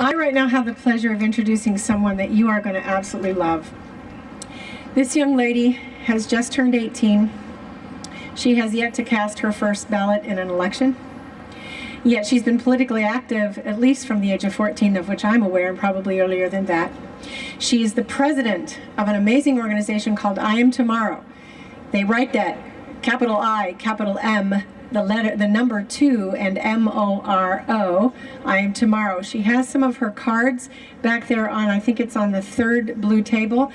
I right now have the pleasure of introducing someone that you are going to absolutely love. This young lady has just turned 18. She has yet to cast her first ballot in an election. Yet she's been politically active at least from the age of 14, of which I'm aware, and probably earlier than that. She is the president of an amazing organization called im2moro. They write that capital I, capital M, the number 2, and M-O-R-O, im2moro. She has some of her cards back there on, I think it's on the third blue table.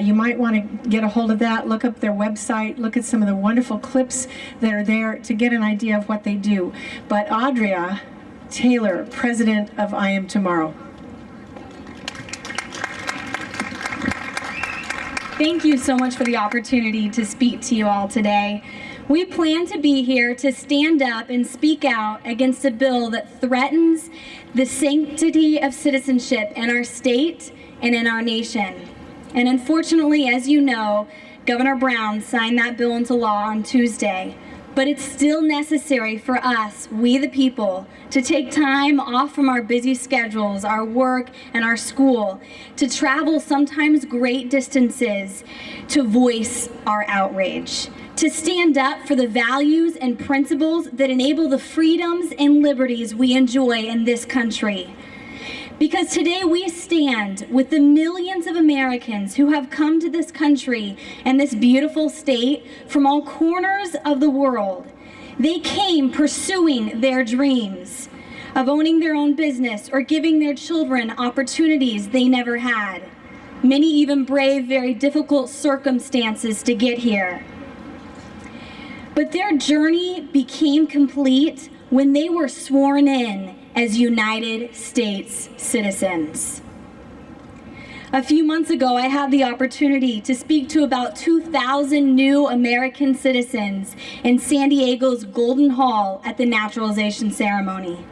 You might want to get a hold of that, look up their website, look at some of the wonderful clips that are there to get an idea of what they do. But Audrea Taylor, president of im2moro. Thank you so much for the opportunity to speak to you all today. We plan to be here to stand up and speak out against a bill that threatens the sanctity of citizenship in our state and in our nation. And unfortunately, as you know, Governor Brown signed that bill into law on Tuesday. But it's still necessary for us, we the people, to take time off from our busy schedules, our work, and our school, to travel sometimes great distances to voice our outrage, to stand up for the values and principles that enable the freedoms and liberties we enjoy in this country. Because today we stand with the millions of Americans who have come to this country and this beautiful state from all corners of the world. They came pursuing their dreams of owning their own business or giving their children opportunities they never had. Many even braved very difficult circumstances to get here. But their journey became complete when they were sworn in as United States citizens. A few months ago, I had the opportunity to speak to about 2,000 new American citizens in San Diego's Golden Hall at the naturalization ceremony.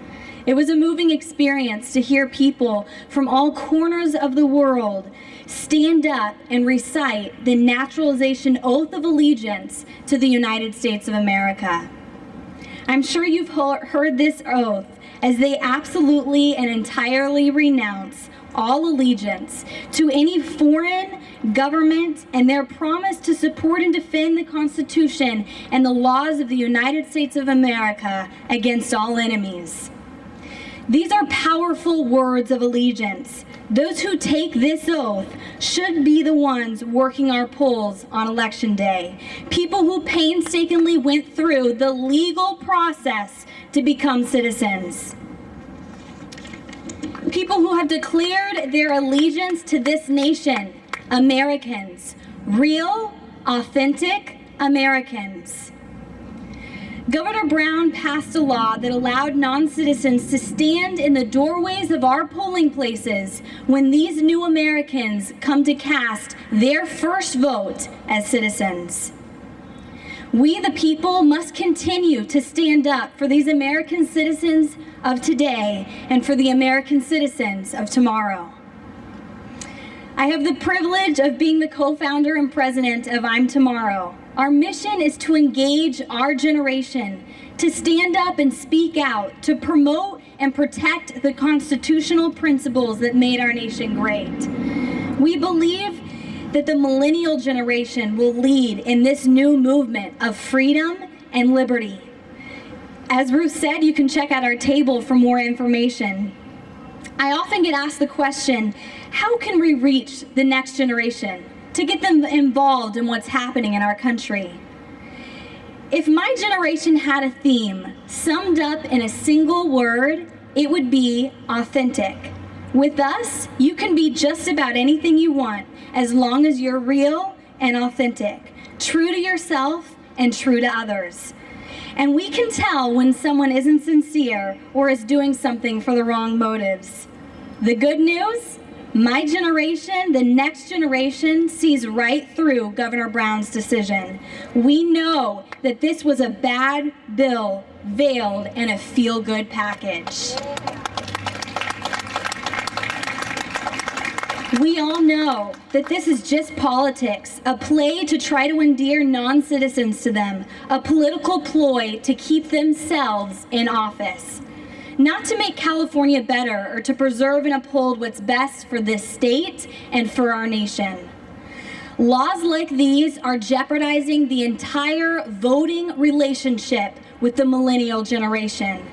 It was a moving experience to hear people from all corners of the world stand up and recite the naturalization oath of allegiance to the United States of America. I'm sure you've heard this oath, as they absolutely and entirely renounce all allegiance to any foreign government and their promise to support and defend the Constitution and the laws of the United States of America against all enemies. These are powerful words of allegiance. Those who take this oath should be the ones working our polls on Election Day. People who painstakingly went through the legal process to become citizens. People who have declared their allegiance to this nation, Americans, real, authentic Americans. Governor Brown passed a law that allowed non-citizens to stand in the doorways of our polling places when these new Americans come to cast their first vote as citizens. We, the people, must continue to stand up for these American citizens of today and for the American citizens of tomorrow. I have the privilege of being the co-founder and president of im2moro. Our mission is to engage our generation, to stand up and speak out, to promote and protect the constitutional principles that made our nation great. We believe that the millennial generation will lead in this new movement of freedom and liberty. As Ruth said, you can check out our table for more information. I often get asked the question, how can we reach the next generation to get them involved in what's happening in our country? If my generation had a theme summed up in a single word, it would be authentic. With us, you can be just about anything you want as long as you're real and authentic, true to yourself and true to others. And we can tell when someone isn't sincere or is doing something for the wrong motives. The good news, my generation, the next generation, sees right through Governor Brown's decision. We know that this was a bad bill veiled in a feel-good package. We all know that this is just politics, a play to try to endear non-citizens to them, a political ploy to keep themselves in office. not to make California better or to preserve and uphold what's best for this state and for our nation. Laws like these are jeopardizing the entire voting relationship with the millennial generation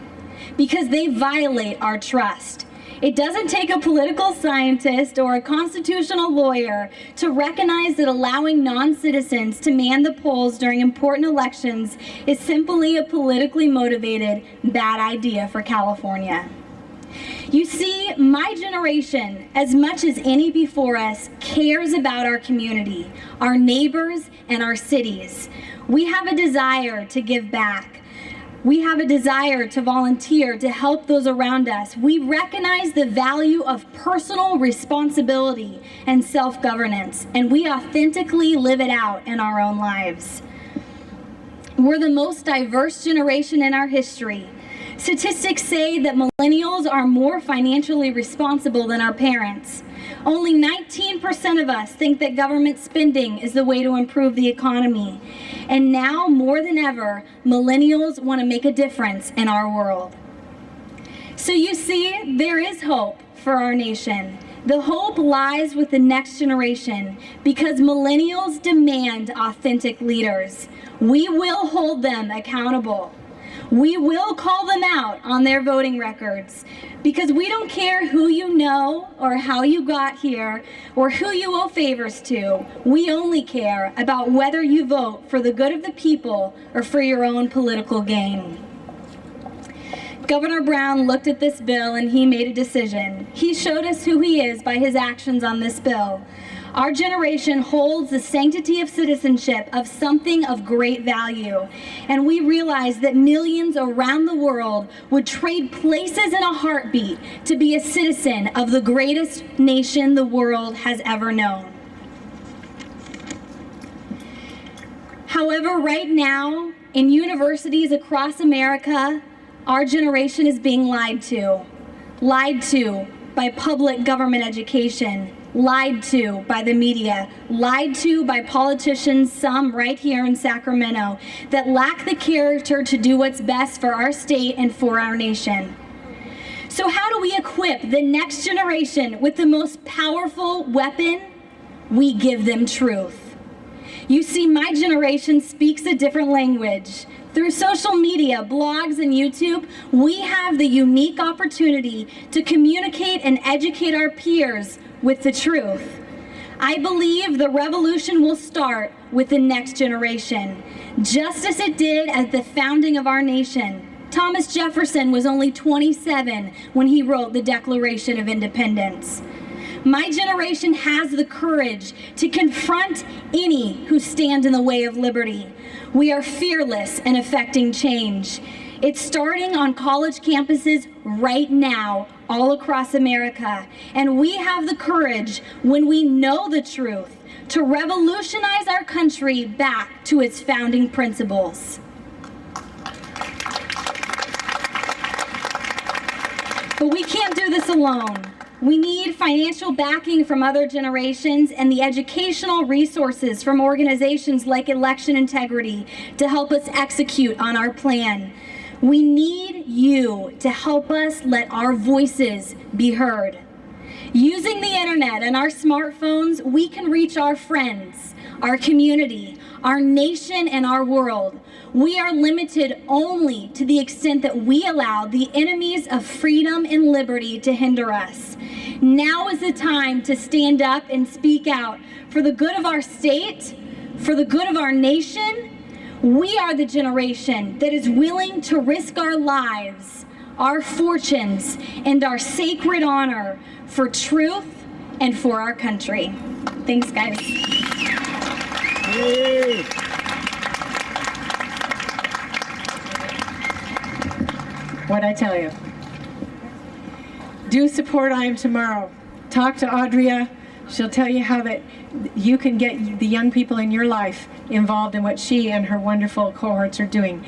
because they violate our trust. It doesn't take a political scientist or a constitutional lawyer to recognize that allowing non-citizens to man the polls during important elections is simply a politically motivated bad idea for California. You see, my generation, as much as any before us, cares about our community, our neighbors, and our cities. We have a desire to give back. We have a desire to volunteer, to help those around us. We recognize the value of personal responsibility and self-governance, and we authentically live it out in our own lives. We're the most diverse generation in our history. Statistics say that millennials are more financially responsible than our parents. Only 19% of us think that government spending is the way to improve the economy. And now, more than ever, millennials want to make a difference in our world. So you see, there is hope for our nation. The hope lies with the next generation because millennials demand authentic leaders. We will hold them accountable. We will call them out on their voting records because we don't care who you know or how you got here or who you owe favors to. We only care about whether you vote for the good of the people or for your own political gain. Governor Brown looked at this bill and he made a decision. He showed us who he is by his actions on this bill. Our generation holds the sanctity of citizenship of something of great value, and we realize that millions around the world would trade places in a heartbeat to be a citizen of the greatest nation the world has ever known. However, right now, in universities across America, our generation is being lied to by public government education, lied to by the media, lied to by politicians, some right here in Sacramento, that lack the character to do what's best for our state and for our nation. So how do we equip the next generation with the most powerful weapon? We give them truth. You see, my generation speaks a different language. Through social media, blogs, and YouTube, we have the unique opportunity to communicate and educate our peers with the truth. I believe the revolution will start with the next generation, just as it did at the founding of our nation. Thomas Jefferson was only 27 when he wrote the Declaration of Independence. My generation has the courage to confront any who stand in the way of liberty. We are fearless in effecting change. It's starting on college campuses right now, all across America. And we have the courage, when we know the truth, to revolutionize our country back to its founding principles. But we can't do this alone. We need financial backing from other generations and the educational resources from organizations like Election Integrity to help us execute on our plan. We need you to help us let our voices be heard. Using the internet and our smartphones, we can reach our friends, our community, our nation, and our world. We are limited only to the extent that we allow the enemies of freedom and liberty to hinder us. Now is the time to stand up and speak out for the good of our state, for the good of our nation. We are the generation that is willing to risk our lives, our fortunes, and our sacred honor for truth and for our country. Thanks, guys. Hey. What'd I tell you? Do support im2moro. Talk to Audrea. She'll tell you how that you can get the young people in your life involved in what she and her wonderful cohorts are doing.